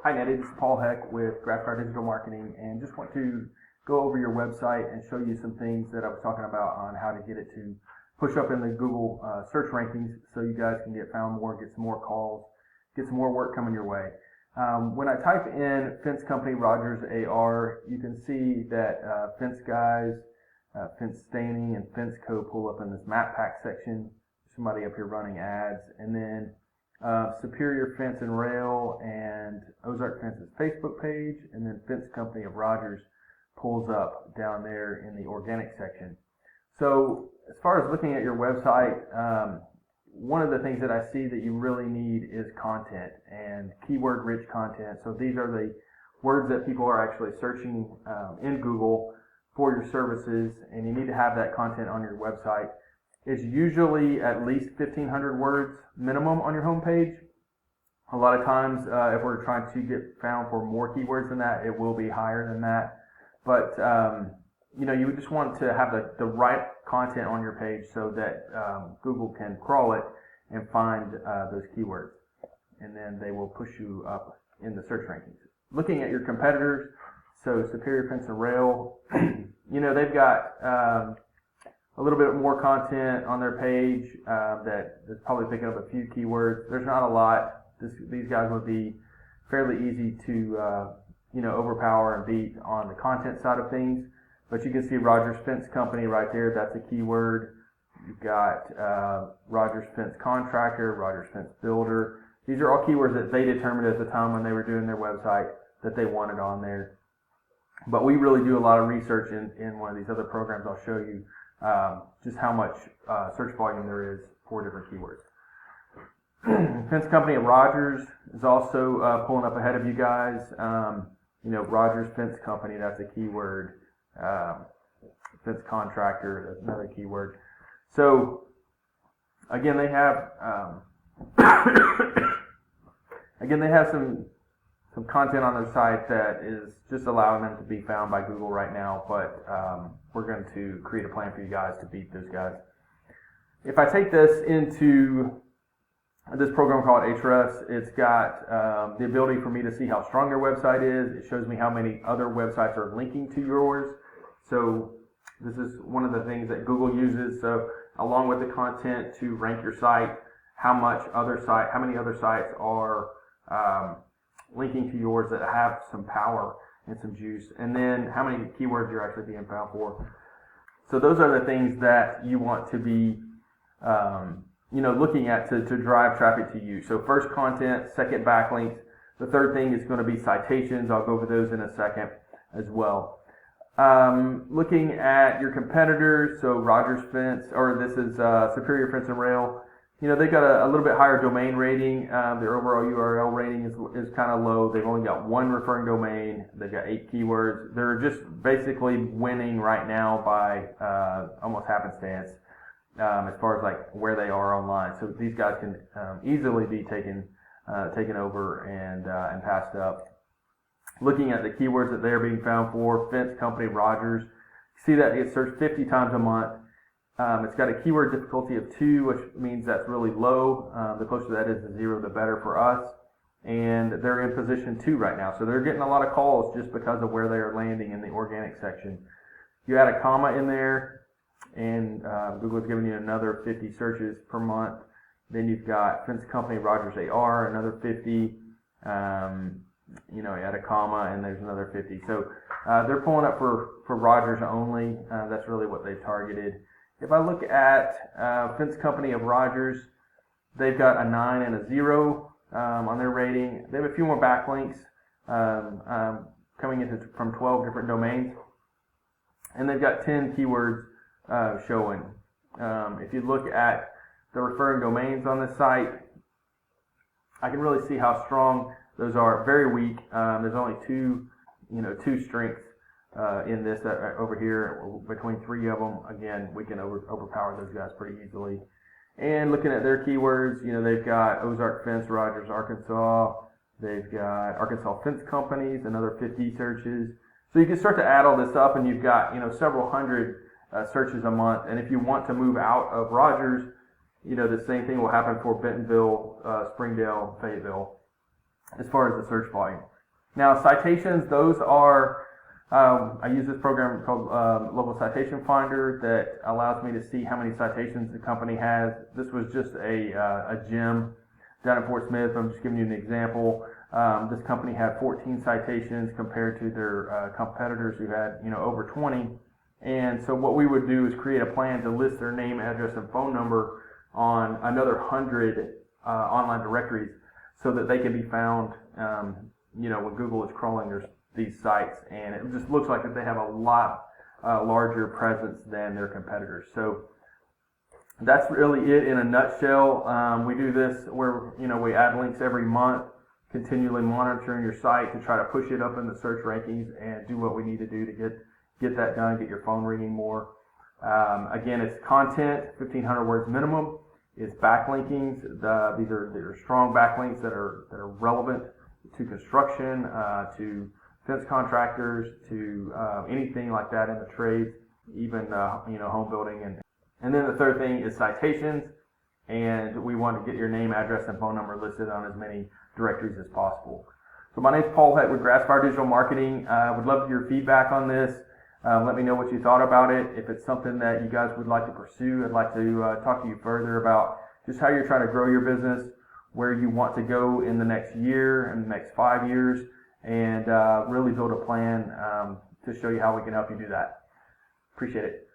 Hi, Nettie. This is Paul Heck with Graphstar Digital Marketing, and just want to go over your website and show you some things that I was talking about on how to get it to push up in the Google search rankings so you guys can get found more, get some more calls, get some more work coming your way. When I type in Fence Company Rogers AR, you can see that Fence Guys, Fence Staining, and Fence Co. pull up in this map pack section. Somebody up here running ads, and then Superior Fence and Rail and Ozark Fence's Facebook page, and then Fence Company of Rogers pulls up down there in the organic section. So as far as looking at your website, one of the things that I see that you really need is content and keyword rich content. So these are the words that people are actually searching in Google for your services, and you need to have that content on your website. It's usually at least 1,500 words minimum on your homepage. A lot of times, if we're trying to get found for more keywords than that, it will be higher than that. But you would just want to have the right content on your page so that Google can crawl it and find those keywords, and then they will push you up in the search rankings. Looking at your competitors, so Superior Fence and Rail, they've got a little bit more content on their page that is probably picking up a few keywords. There's not a lot. These guys would be fairly easy to overpower and beat on the content side of things. But you can see Rogers Fence Company right there. That's a keyword. You've got Rogers Fence Contractor, Rogers Fence Builder. These are all keywords that they determined at the time when they were doing their website that they wanted on there. But we really do a lot of research in one of these other programs. I'll show you just how much search volume there is for different keywords. Fence Company of Rogers is also pulling up ahead of you guys. Rogers Fence Company, that's a keyword. Fence Contractor, that's another keyword. So again, they have some content on their site that is just allowing them to be found by Google right now, but we're going to create a plan for you guys to beat those guys. If I take this into this program called Ahrefs, it's got the ability for me to see how strong your website is. It shows me how many other websites are linking to yours. So this is one of the things that Google uses. So along with the content to rank your site, how many other sites are linking to yours that have some power and some juice, and then how many keywords you're actually being found for. So those are the things that you want to be looking at to drive traffic to you. So first, content; second, backlinks; the third thing is going to be citations. I'll go over those in a second as well. Looking at your competitors, so Rogers Fence, or this is Superior Fence and Rail. They've got a little bit higher domain rating. Their overall URL rating is kind of low. They've only got one referring domain. They've got 8 keywords. They're just basically winning right now by almost happenstance as far as like where they are online. So these guys can easily be taken over and passed up. Looking at the keywords that they're being found for, Fence Company Rogers, see that it gets searched 50 times a month. It's got a keyword difficulty of 2, which means that's really low. The closer that is to 0, the better for us. And they're in position 2 right now. So they're getting a lot of calls just because of where they are landing in the organic section. You add a comma in there, and Google's giving you another 50 searches per month. Then you've got Fence Company Rogers AR, another 50. You add a comma, and there's another 50. So they're pulling up for Rogers only. That's really what they've targeted. If I look at Fence Company of Rogers, they've got a 9 and a 0 on their rating. They have a few more backlinks coming from 12 different domains, and they've got 10 keywords showing. If you look at the referring domains on this site, I can really see how strong those are. Very weak. There's only two strengths in this over here, between 3 of them. Again, we can overpower those guys pretty easily. And looking at their keywords, they've got Ozark Fence, Rogers, Arkansas. They've got Arkansas Fence Companies, another 50 searches. So you can start to add all this up, and you've got several hundred searches a month. And if you want to move out of Rogers, the same thing will happen for Bentonville, Springdale, Fayetteville. as far as the search volume. Now, citations, those are, I use this program called Local Citation Finder that allows me to see how many citations the company has. This was just a gym down in Fort Smith. I'm just giving you an example. This company had 14 citations compared to their competitors who had, over 20. And so what we would do is create a plan to list their name, address, and phone number on another 100 online directories so that they can be found, when Google is crawling these sites. And it just looks like that they have a lot larger presence than their competitors. So that's really it in a nutshell. We do this where, we add links every month, continually monitoring your site to try to push it up in the search rankings and do what we need to do to get that done, get your phone ringing more. Again, it's content, 1,500 words minimum. It's backlinkings. These are strong backlinks that are relevant to construction, to fence contractors, to anything like that in the trades, even home building. And then the third thing is citations, and we want to get your name, address, and phone number listed on as many directories as possible. So my name's Paul Heck with Grassfire Digital Marketing. I would love your feedback on this. Let me know what you thought about it. If it's something that you guys would like to pursue, I'd like to talk to you further about just how you're trying to grow your business, where you want to go in the next year and the next 5 years, and really build a plan to show you how we can help you do that. Appreciate it.